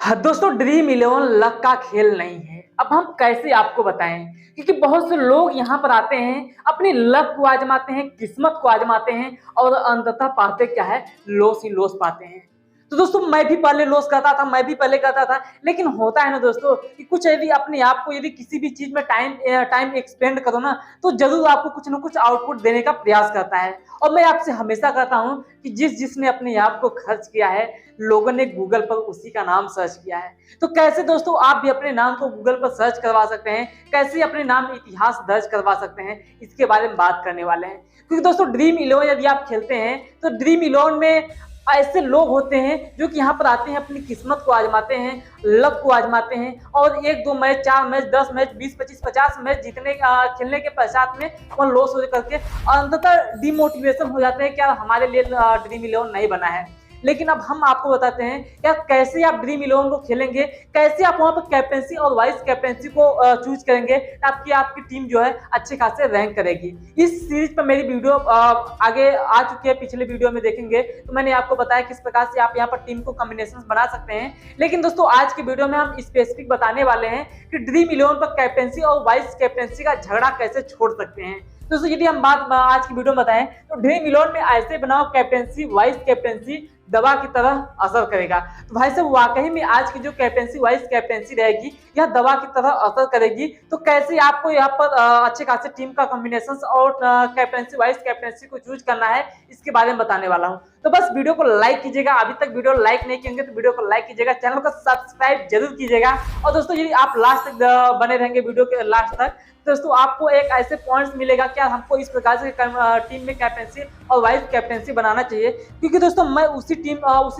हाँ दोस्तों, dream eleven luck का खेल नहीं है। अब हम कैसे आपको बताएं, क्योंकि बहुत से लोग यहाँ पर आते हैं, अपनी लक को आजमाते हैं, किस्मत को आजमाते हैं और अंततः पाते क्या है, लॉस ही लॉस पाते हैं। तो दोस्तों मैं भी पहले लॉस करता था, मैं भी पहले करता था, लेकिन होता है ना दोस्तों कि कुछ यदि अपने आप को यदि किसी भी चीज में टाइम एक्सपेंड करो ना, तो जरूर आपको कुछ ना कुछ आउटपुट देने का प्रयास करता है। और मैं आपसे हमेशा कहता हूं कि जिसने अपने आप को खर्च किया है, लोगों ने गूगल पर उसी का नाम सर्च किया है। तो कैसे दोस्तों आप भी अपने नाम को गूगल पर सर्च करवा सकते हैं, कैसे अपने नाम इतिहास दर्ज करवा सकते हैं, इसके बारे में बात करने वाले हैं। क्योंकि दोस्तों ड्रीम इलेवन यदि आप खेलते हैं तो ड्रीम इलेवन में ऐसे लोग होते हैं जो कि यहाँ पर आते हैं, अपनी किस्मत को आजमाते हैं, लक को आजमाते हैं और 1-2 मैच, 4 मैच, 10 मैच, 20-25, 50 मैच जीतने खेलने के पश्चात में वो लॉस हो करके अंततः डिमोटिवेशन हो जाते हैं, क्या हमारे लिए ड्रीम इलेवन नहीं बना है। लेकिन अब हम आपको बताते हैं यार कैसे आप ड्रीम इलेवन को खेलेंगे, कैसे आप वहां पर कैप्टेंसी और वाइस कैप्टेंसी को चूज करेंगे, ताकि आपकी टीम जो है अच्छे खासे रैंक करेगी। इस सीरीज पर मेरी वीडियो आगे आ चुकी है, पिछले वीडियो में देखेंगे तो मैंने आपको बताया किस प्रकार से आप यहाँ पर टीम को कॉम्बिनेशन बना सकते हैं। लेकिन दोस्तों आज के वीडियो में हम स्पेसिफिक बताने वाले हैं कि ड्रीम इलेवन पर कैप्टेंसी और वाइस कैप्टेंसी का झगड़ा कैसे छोड़ सकते हैं। दोस्तों यदि हम बात आज की वीडियो में बताएं तो ड्रीम इलेवन में ऐसे बनाओ कैप्टेंसी वाइस कैप्टेंसी दवा की तरह असर करेगा। तो भाई साहब वाकई में आज की जो कैप्टेंसी वाइस कैप्टेंसी रहेगी यह दवा की तरह असर करेगी। तो कैसे आपको यहाँ पर अच्छे खासे टीम का कॉम्बिनेशन और कैप्टेंसी वाइस कैप्टेंसी को चूज करना है, इसके बारे में बताने वाला हूँ। तो बस वीडियो को लाइक कीजिएगा, अभी तक वीडियो लाइक नहीं किएंगे तो वीडियो को लाइक कीजिएगा, चैनल को सब्सक्राइब जरूर कीजिएगा। और दोस्तों यदि आप लास्ट तक बने रहेंगे वीडियो के लास्ट तक, दोस्तों आपको एक ऐसे पॉइंट्स मिलेगा कि हमको इस प्रकार से टीम में कैप्टेंसी और वाइस कैप्टेंसी बनाना चाहिए। क्योंकि दोस्तों मैं उसी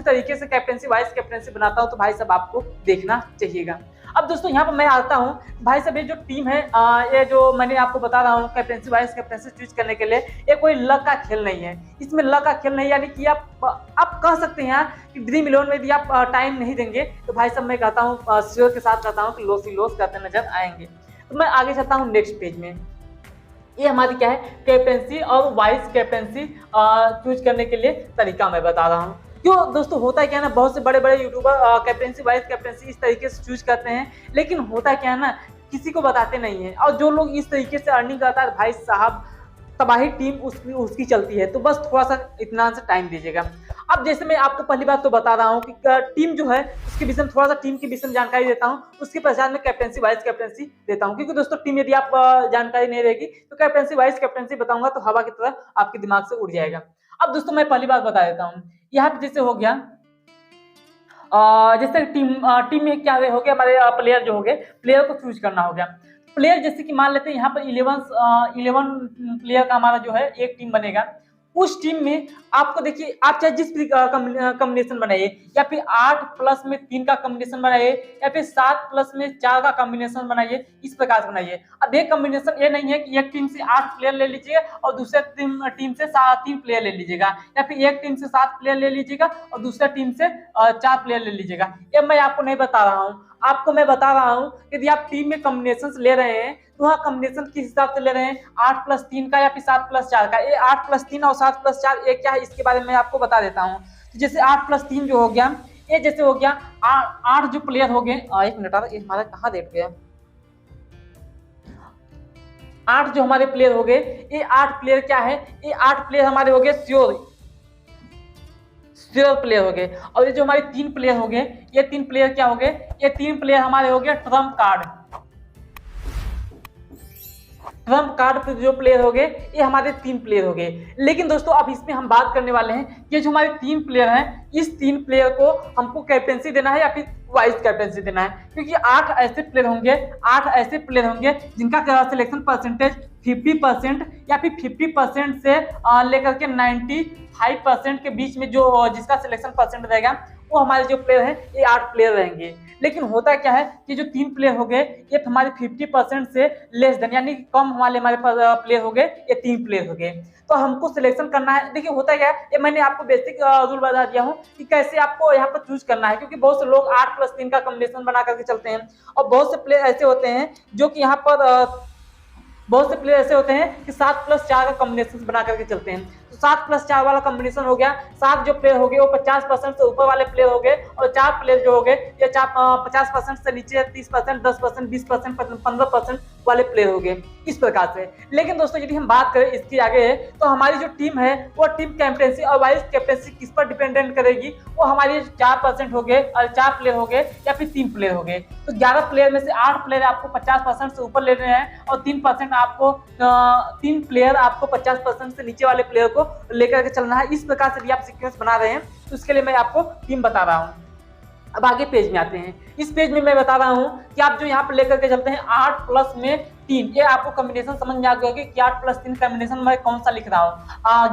तरीके से कैप्टेंसी वाइस कैप्टेंसी बनाता हूं, तो भाई साहब आपको देखना चाहिएगा। अब दोस्तों यहाँ पर मैं आता हूँ, भाई साहब ये जो टीम है, ये जो मैंने आपको बता रहा हूँ कैप्टेंसी वाइस कैप्टेंसी चूज करने के लिए, ये कोई लक का खेल नहीं है। इसमें लक का खेल नहीं, यानी कि आप कह सकते हैं कि ड्रीम इलेवन में यदि आप टाइम नहीं देंगे तो भाई साहब मैं कहता हूँ, श्योर के साथ कहता हूँ कि लॉस ही लॉस करते नजर आएंगे। तो मैं आगे चलता हूँ नेक्स्ट पेज में। ये हमारी क्या है, कैप्टेंसी और वाइस कैप्टेंसी चूज करने के लिए तरीका मैं बता रहा हूँ। क्यों दोस्तों होता है क्या ना, बहुत से बड़े बड़े यूट्यूबर कैप्टेंसी वाइस कैप्टेंसी इस तरीके से चूज करते हैं, लेकिन होता क्या है ना, किसी को बताते नहीं है। और जो लोग इस तरीके से अर्निंग करता है भाई साहब, तबाही टीम उसकी चलती है। तो बस थोड़ा सा इत्मीनान से टाइम दीजिएगा। अब जैसे मैं आपको पहली बात तो बता रहा हूँ कि टीम जो है उसके विषय में थोड़ा सा टीम के विषय में जानकारी देता हूँ, उसके पश्चात में कैप्टेंसी वाइस कैप्टेंसी देता हूँ। क्योंकि दोस्तों टीम यदि आप जानकारी नहीं रहेगी तो कैप्टेंसी वाइस कैप्टेंसी बताऊंगा तो हवा की तरह आपके दिमाग से उड़ जाएगा। अब दोस्तों मैं पहली बात बता देता हूँ, यहाँ पे जैसे हो गया जैसे टीम में क्या हो गया, हमारे प्लेयर जो हो गए, प्लेयर को चूज करना हो गया। प्लेयर जैसे कि मान लेते हैं यहाँ पर 11 प्लेयर का हमारा जो है एक टीम बनेगा। उस टीम में आपको देखिए, आप चाहे जिस भी कॉम्बिनेशन बनाइए, या फिर 8+3 का कॉम्बिनेशन बनाइए, या फिर 7+4 का कॉम्बिनेशन बनाइए, इस प्रकार से बनाइए। अब एक कॉम्बिनेशन ये नहीं है कि एक टीम से 8 प्लेयर ले लीजिएगा और दूसरे टीम से 3 प्लेयर ले लीजिएगा, या फिर एक टीम से 7 प्लेयर ले लीजिएगा और दूसरे टीम से 4 प्लेयर ले लीजिएगा। ये मैं आपको नहीं बता रहा हूँ, आपको मैं बता रहा हूँ कि यदि आप टीम में कॉम्बिनेशन ले रहे हैं तो वहाँ कॉम्बिनेशन किस हिसाब से ले रहे हैं, 8+3 का या फिर 7+4 का। ये 8+3 और 7+4 ये क्या है, इसके बारे में आपको बता देता हूँ। तो जैसे 8+3 जो हो गया, ये जैसे हो गया 8 जो प्लेयर हो गए, एक मिनट ये हमारा कहाँ देख गया, 8 जो हमारे प्लेयर हो गए, ये 8 प्लेयर क्या है, ये 8 प्लेयर हमारे हो गए श्योर प्लेयर हो गए। और ये जो हमारे 3 प्लेयर हो गए, ये 3 प्लेयर क्या हो गए, ये 3 प्लेयर हमारे हो गए ट्रम्प कार्ड पे जो प्लेयर हो गए, ये हमारे 3 प्लेयर हो गए। लेकिन दोस्तों अब इसमें हम बात करने वाले हैं कि जो हमारे 3 प्लेयर हैं, इस 3 प्लेयर को हमको कैप्टेंसी देना है या फिर वाइस कैप्टेंसी देना है। क्योंकि 8 ऐसे प्लेयर होंगे जिनका सिलेक्शन परसेंटेज 50% या फिर 50% से लेकर के 95% के बीच में जो जिसका सिलेक्शन परसेंट रहेगा, वो हमारे जो प्लेयर हैं ये 8 प्लेयर रहेंगे। लेकिन होता क्या है कि जो 3 प्लेयर हो गए, ये हमारे 50% से लेस देन, यानी कम हमारे पास प्लेयर हो गए, ये 3 प्लेयर हो गए। तो हमको सिलेक्शन करना है। देखिए होता क्या है, ये मैंने आपको बेसिक रूल बता दिया हूँ कि कैसे आपको यहाँ पर चूज करना है। क्योंकि बहुत से लोग 8+3 का कॉम्बिनेशन बना करके चलते हैं, और बहुत से प्लेयर ऐसे होते हैं जो कि यहाँ पर बहुत से प्लेयर ऐसे होते हैं कि 7+4 का कॉम्बिनेशन बना करके चलते हैं। तो 7+4 वाला कॉम्बिनेशन हो गया, 7 जो प्लेयर हो गए वो 50% से ऊपर वाले प्लेयर हो गए, और 4 प्लेयर जो हो गए ये 50% से नीचे 30%, 10%, 20%, 15% वाले प्लेयर हो गए, इस प्रकार से। लेकिन दोस्तों यदि हम बात करें इसके आगे तो हमारी जो टीम है वो टीम कैप्टेंसी और वाइस कैप्टेंसी किस पर डिपेंडेंट करेगी, वो हमारी 4% हो गए और 4 प्लेयर हो गए या फिर 3 प्लेयर हो गए। तो 11 प्लेयर में से 8 प्लेयर आपको 50% से ऊपर ले रहे हैं और 3% आपको 3 प्लेयर आपको 50% से नीचे वाले प्लेयर को लेकर के चलना है। इस प्रकार से भी आप सीक्वेंस बना रहे हैं तो उसके लिए मैं आपको टीम बता रहा हूँ। अब आगे पेज में आते हैं। इस पेज में मैं बता रहा हूं कि आप जो यहाँ पर लेकर के चलते हैं 8+3, ये आपको कॉम्बिनेशन समझ में आ गया होगा कि 8+3 कॉम्बिनेशन मैं कौन सा लिख रहा हूँ।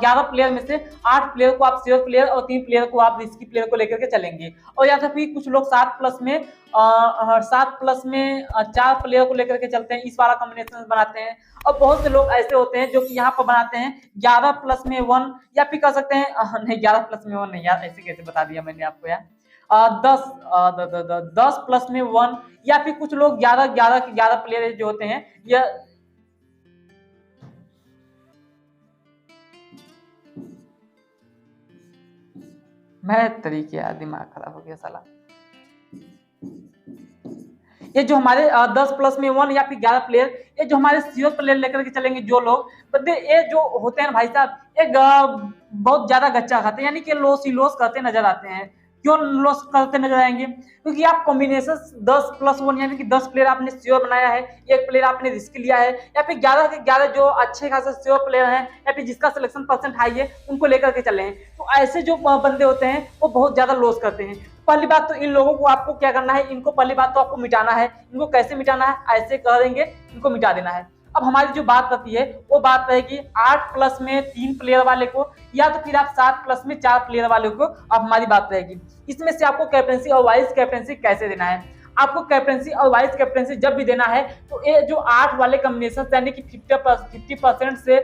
11 प्लेयर में से 8 प्लेयर को आप श्योर प्लेयर और 3 प्लेयर को आप रिस्की प्लेयर को लेकर के चलेंगे। और या फिर कुछ लोग 7+ में 4 प्लेयर को लेकर के चलते हैं, इस वाला कॉम्बिनेशन बनाते हैं। और बहुत से लोग ऐसे होते हैं जो कि यहाँ पर बनाते हैं 11+1 या फिर कह सकते हैं नहीं 11+1 नहीं यार, ऐसे कैसे बता दिया मैंने आपको यार। 10+1 या फिर कुछ लोग 11 प्लेयर जो होते हैं ये मैं तरीके यार दिमाग खराब हो गया साला। ये जो हमारे 10+1 या फिर 11 प्लेयर, ये जो हमारे श्योर प्लेयर लेकर के चलेंगे जो लोग बंदे, ये जो होते हैं भाई साहब एक बहुत ज्यादा गच्चा खाते हैं, यानी कि लॉस करते नजर आते हैं। क्यों लॉस करते नजर आएंगे? क्योंकि आप कॉम्बिनेशन 10+1 यानी कि 10 प्लेयर आपने श्योर बनाया है, एक प्लेयर आपने रिस्क लिया है, या फिर 11 के 11 जो अच्छे खासे श्योर प्लेयर हैं या फिर जिसका सिलेक्शन परसेंट हाई है उनको लेकर के चले हैं। तो ऐसे जो बंदे होते हैं वो बहुत ज्यादा लॉस करते हैं। पहली बात तो इन लोगों को आपको क्या करना है, इनको पहली बात तो आपको मिटाना है। इनको कैसे मिटाना है? ऐसे कर देंगे, इनको मिटा देना है। अब हमारी जो बात रहती है वो बात रहेगी 8+ में 3 प्लेयर वाले को, या तो फिर आप 7+ में 4 प्लेयर वाले को। अब हमारी बात रहेगी इसमें से आपको कैप्टेंसी और वाइस कैप्टेंसी कैसे देना है। आपको कैप्टेंसी और वाइस कैप्टेंसी जब भी देना है तो ये जो 8 वाले कॉम्बिनेशन यानी कि 50% से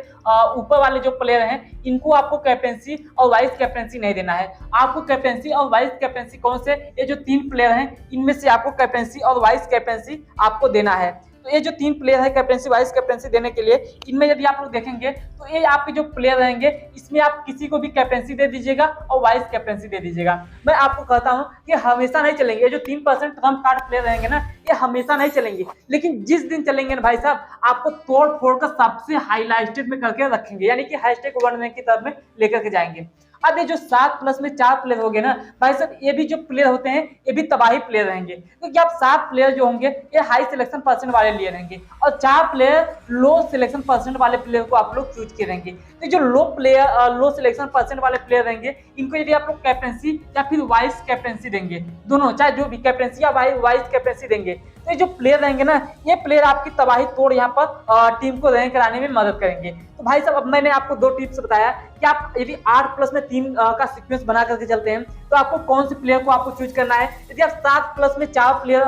ऊपर वाले जो प्लेयर हैं इनको आपको कैप्टेंसी और वाइस कैप्टेंसी नहीं देना है। आपको कैप्टेंसी और वाइस कैप्टेंसी कौन से, ये जो 3 प्लेयर हैं इनमें से आपको कैप्टेंसी और वाइस कैप्टेंसी आपको देना है। तो ये जो 3 प्लेयर है कैप्टेंसी वाइस कैप्टेंसी देने के लिए, इनमें यदि आप लोग देखेंगे तो ये आपके जो प्लेयर रहेंगे इसमें आप किसी को भी कैप्टेंसी दे दीजिएगा और वाइस कैप्टेंसी दे दीजिएगा। मैं आपको कहता हूं कि हमेशा नहीं चलेंगे, ये जो 3% कम कार्ड प्लेयर रहेंगे ना ये हमेशा नहीं चलेंगे, लेकिन जिस दिन चलेंगे ना भाई साहब आपको तोड़ फोड़ कर सबसे हाईलाइटेड में करके रखेंगे, यानी कि हैशटैग 1 रैंक की तरफ में लेकर के जाएंगे। अब ये जो 7+ में 4 प्लेयर हो गए ना भाई साहब, ये भी जो प्लेयर होते हैं ये भी तबाही प्लेयर रहेंगे, क्योंकि आप 7 प्लेयर जो होंगे ये हाई सिलेक्शन परसेंट वाले लिए रहेंगे और 4 प्लेयर लो सिलेक्शन परसेंट वाले प्लेयर को आप लोग चूज किए रहेंगे। तो जो लो सिलेक्शन परसेंट वाले प्लेयर रहेंगे इनको यदि आप लोग कैप्टेंसी या फिर वाइस कैप्टेंसी देंगे, दोनों चाहे जो भी कैप्टेंसी या वाइस कैप्टेंसी देंगे, तो ये जो प्लेयर रहेंगे ना ये प्लेयर आपकी तबाही तोड़ यहाँ पर टीम को रैंक कराने में मदद करेंगे। तो भाई साहब अब मैंने आपको 2 टिप्स बताया कि आप यदि 8+ में 3 का सीक्वेंस बना करके चलते हैं तो आपको कौन से प्लेयर को आपको चूज करना है। यदि आप 7+ में 4 प्लेयर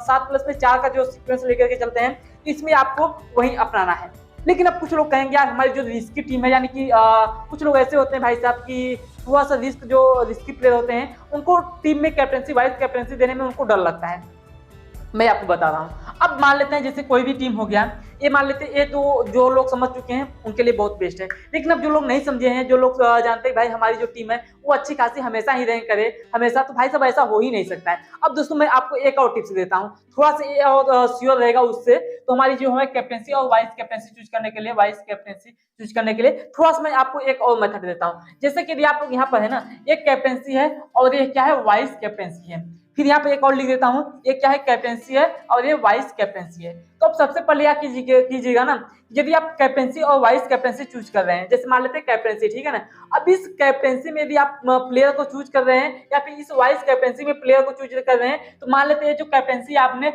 7+ में 4 का जो सीक्वेंस लेकर के चलते हैं इसमें आपको वही अपनाना है। लेकिन अब कुछ लोग कहेंगे यार हमारी जो रिस्की टीम है, यानी कि कुछ लोग ऐसे होते हैं भाई साहब की थोड़ा सा रिस्की प्लेयर होते हैं, उनको टीम में कैप्टेंसी वाइस कैप्टेंसी देने में उनको डर लगता है। मैं आपको बता रहा हूँ, अब मान लेते हैं जैसे कोई भी टीम हो गया, ये मान लेते हैं ये तो जो लोग समझ चुके हैं उनके लिए बहुत बेस्ट है। लेकिन अब जो लोग नहीं समझे हैं, जो लोग जानते हैं भाई हमारी जो टीम है वो अच्छी खासी हमेशा ही रैंक करे हमेशा, तो भाई साहब ऐसा हो ही नहीं सकता है। अब दोस्तों मैं आपको एक और टिप्स देता हूँ, थोड़ा सा और श्योर रहेगा उससे। तो हमारी जो है कैप्टेंसी और वाइस कैप्टेंसी चूज करने के लिए, थोड़ा सा मैं आपको एक और मेथड देता हूँ। जैसे कि आप लोग यहाँ पर है ना, एक कैप्टेंसी है और ये क्या है, वाइस कैप्टेंसी है। फिर यहाँ पे एक और लिख देता हूँ, ये क्या है, कैप्टेंसी है और ये वाइस कैप्टेंसी है। तो अब सबसे पहले क्या कीजिएगा ना, यदि आप कैप्टेंसी और वाइस कैप्टेंसी चूज कर रहे हैं, जैसे मान लेते हैं कैप्टेंसी, ठीक है ना। अब इस कैप्टेंसी में यदि आप प्लेयर को चूज कर रहे हैं या फिर इस वाइस कैप्टेंसी में प्लेयर को चूज कर रहे हैं, तो मान लेते हैं जो कैप्टेंसी आपने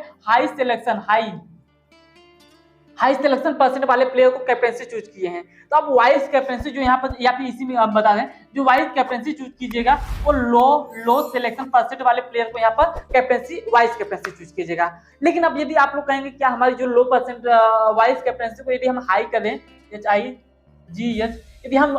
हाई सिलेक्शन परसेंट वाले प्लेयर को कैप्टेंसी चूज किए हैं, तो अब वाइस कैप्टेंसी जो यहाँ पर या फिर इसी में आप बता दें, जो वाइस कैप्टेंसी चूज कीजिएगा वो लो सिलेक्शन परसेंट वाले प्लेयर को यहाँ पर कैप्टेंसी वाइस कैप्टेंसी चूज कीजिएगा। लेकिन अब यदि आप लोग कहेंगे क्या हमारी जो लो परसेंट वाइस कैप्टेंसी को यदि हम हाई करें, HIGH, यदि हम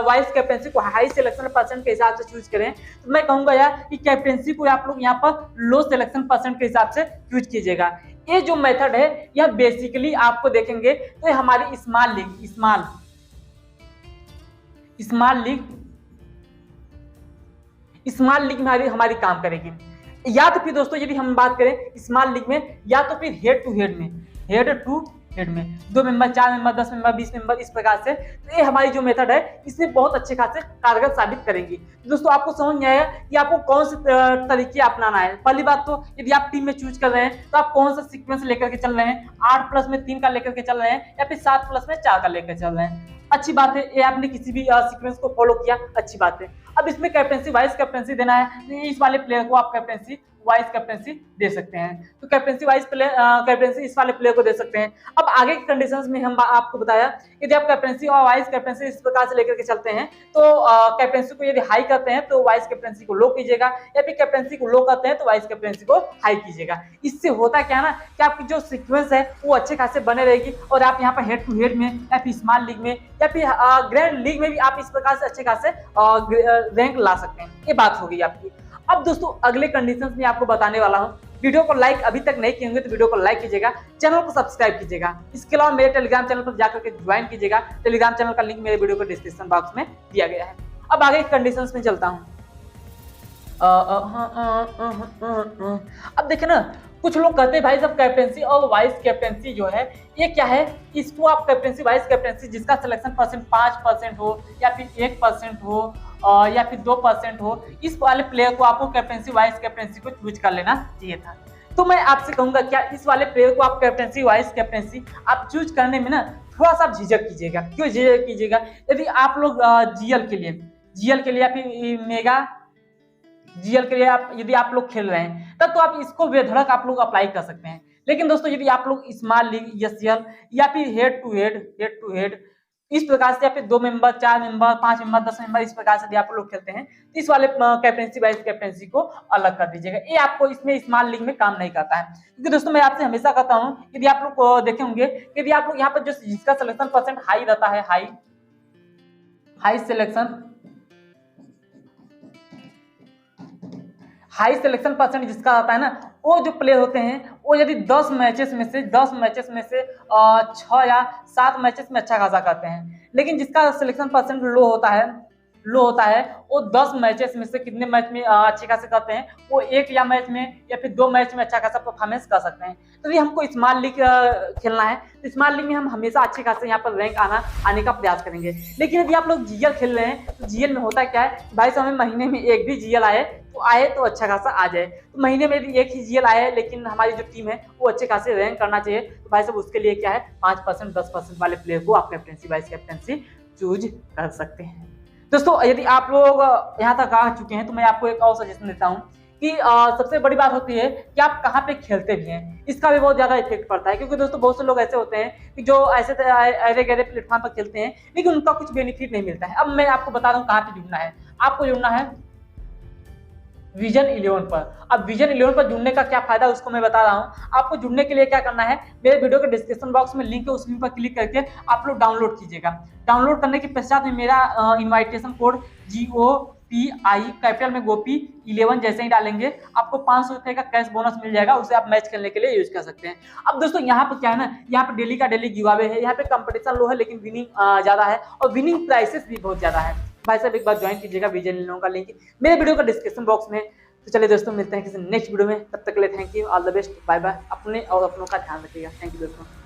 वाइस कैप्टेंसी को हाई सिलेक्शन परसेंट के हिसाब से चूज करें, तो मैं कहूंगा यार कि कैप्टेंसी को आप लोग यहाँ पर लो सिलेक्शन परसेंट के हिसाब से चूज कीजिएगा। ये जो मेथड है यह बेसिकली आपको देखेंगे तो ये हमारी स्मॉल स्मॉल लीग में हमारी काम करेगी। या तो फिर दोस्तों यदि हम बात करें स्मॉल लीग में, या तो फिर हेड टू हेड में, हेड टू हेड में 2 मेंबर, 4 मेंबर, 10 मेंबर, 20 मेंबर, इस प्रकार से। तो ये हमारी जो मेथड है इसमें बहुत अच्छे खासे कारगर साबित करेंगी। दोस्तों आपको समझ में आएगा कि आपको कौन से तरीके अपनाना है। पहली बात तो यदि आप टीम में चूज कर रहे हैं तो आप कौन सा सीक्वेंस लेकर के चल रहे हैं, 8+ में 3 का लेकर के चल रहे हैं या फिर 7+ में 4 का लेकर चल रहे हैं। अच्छी बात है, ये आपने किसी भी सीक्वेंस को फॉलो किया, अच्छी बात है। अब इसमें कैप्टेंसी वाइस कैप्टेंसी देना है, तो इस वाले प्लेयर को आप कैप्टेंसी वाइस कैप्टेंसी दे सकते हैं। तो कैप्टेंसी वाइस कैप्टेंसी इस वाले प्लेयर को दे सकते हैं। अब आगे के कंडीशंस में हम आपको बताया, यदि आप कैप्टेंसी और वाइस कैप्टेंसी इस प्रकार से लेकर के चलते हैं तो कैप्टेंसी को यदि हाई करते हैं तो वाइस कैप्टेंसी को लो कीजिएगा, या फिर कैप्टेंसी को लो करते हैं तो वाइस कैप्टेंसी को हाई कीजिएगा। इससे होता क्या ना कि आपकी जो सीक्वेंस है वो अच्छे खासे बने रहेगी, और आप यहाँ पर हेड टू हेड में या फिर स्मॉल लीग में या फिर ग्रैंड लीग में भी आप इस प्रकार से अच्छे खासे रैंक ला सकते हैं। ये बात होगी आपकी। अब दोस्तों अगले कंडीशंस में आपको बताने वाला हूं। वीडियो को लाइक अभी तक नहीं किए होंगे तो वीडियो को लाइक कीजिएगा, चैनल को सब्सक्राइब कीजिएगा। इसके अलावा मेरे टेलीग्राम चैनल पर जाकर के ज्वाइन कीजिएगा। टेलीग्राम चैनल का लिंक मेरे वीडियो के डिस्क्रिप्शन बॉक्स में दिया गया है। अब आगे कंडीशंस में चलता हूं। अब देखिए ना, कुछ लोग कहते हैं भाई साहब कैप्टेंसी और वाइस कैप्टेंसी जो है ये क्या है, इसको आप कैप्टेंसी वाइस कैप्टेंसी जिसका सिलेक्शन परसेंट 5% हो या फिर 1% हो या फिर 2% हो, इस वाले प्लेयर को आपको कैप्टेंसी वाइस कैप्टेंसी को चूज कर लेना चाहिए था। तो मैं आपसे कहूंगा क्या इस वाले प्लेयर को आप कैप्टेंसी वाइस कैप्टेंसी आप चूज करने में ना थोड़ा सा झिझक कीजिएगा। क्यों झिझक कीजिएगा? यदि आप लोग जीएल के लिए या फिर मेगा जीएल के लिए यदि आप लोग खेल रहे हैं तब तो आप इसको बेधड़क आप लोग अप्लाई कर सकते हैं। लेकिन दोस्तों यदि आप लोग स्मॉल लीग एससीएल या फिर हेड टू हेड इस प्रकार से या फिर 2 मेंबर, 4 मेंबर, 5 मेंबर, 10 मेंबर इस प्रकार से यदि आप लोग खेलते हैं तो इस वाले कैप्टेंसी वाइस कैप्टेंसी को अलग कर दीजिएगा। ये आपको इसमें स्मॉल लीग में काम नहीं करता है। क्योंकि दोस्तों मैं आपसे हमेशा कहता हूँ, यदि आप लोग देखे होंगे, यदि आप लोग यहाँ पर जो जिसका सिलेक्शन परसेंट हाई रहता है, हाई सिलेक्शन परसेंट जिसका आता है ना, वो जो प्लेयर होते हैं वो यदि 10 मैचेस में से 6 या 7 मैचेस में अच्छा खासा करते हैं। लेकिन जिसका सिलेक्शन परसेंट लो होता है वो 10 मैचेस में से कितने मैच में अच्छे खासे करते हैं, वो 1 या मैच में या फिर 2 मैच में अच्छा खासा परफॉर्मेंस कर सकते हैं। तो यदि हमको स्मॉल लीग खेलना है तो स्मॉल लीग में हम हमेशा अच्छे खासे यहाँ पर रैंक आने का प्रयास करेंगे। लेकिन यदि आप लोग जीएल खेल रहे हैं तो जीएल में होता क्या है भाई साहब, हमें महीने में एक भी जीएल आए तो अच्छा खासा आ जाए। तो महीने में यदि एक ही जीएल आए लेकिन हमारी जो टीम है वो अच्छे खासे रैंक करना चाहिए, तो भाई साहब उसके लिए क्या है 5% 10% वाले प्लेयर को आप कैप्टेंसी वाइस कैप्टेंसी चूज कर सकते हैं। दोस्तों यदि आप लोग यहाँ तक आ चुके हैं तो मैं आपको एक और सजेशन देता हूँ कि सबसे बड़ी बात होती है कि आप कहाँ पे खेलते भी हैं, इसका भी बहुत ज्यादा इफेक्ट पड़ता है। क्योंकि दोस्तों बहुत से लोग ऐसे होते हैं कि जो ऐसे गहरे प्लेटफॉर्म पर खेलते हैं लेकिन उनका कुछ बेनिफिट नहीं मिलता है। अब मैं आपको बता रहा हूँ कहाँ पे जुड़ना है। आपको जुड़ना है विजन 11 पर। अब विजन 11 पर जुड़ने का क्या फायदा उसको मैं बता रहा हूँ। आपको जुड़ने के लिए क्या करना है, मेरे वीडियो के डिस्क्रिप्शन बॉक्स में लिंक है, उस लिंक पर क्लिक करके आप लोग डाउनलोड कीजिएगा। डाउनलोड करने के पश्चात में मेरा इनवाइटेशन कोड GOPI कैपिटल में गोपी 11 जैसे ही डालेंगे आपको 500 रुपए का कैश बोनस मिल जाएगा, उसे आप मैच खेलने के लिए यूज कर सकते हैं। अब दोस्तों यहाँ पर क्या है ना, यहाँ पे डेली का डेली गिव-अवे है, यहाँ पे कंपटीशन लो है लेकिन विनिंग ज्यादा है और विनिंग प्राइसेस भी बहुत ज्यादा है। भाई साहब एक बार ज्वाइन कीजिएगा, विजन का लिंक मेरे वीडियो का डिस्क्रिप्शन बॉक्स में। तो चलिए दोस्तों मिलते हैं किसी नेक्स्ट वीडियो में, तब तक के लिए thank you, all the best, bye bye. अपने और अपनों का ध्यान रखिएगा। थैंक यू दोस्तों।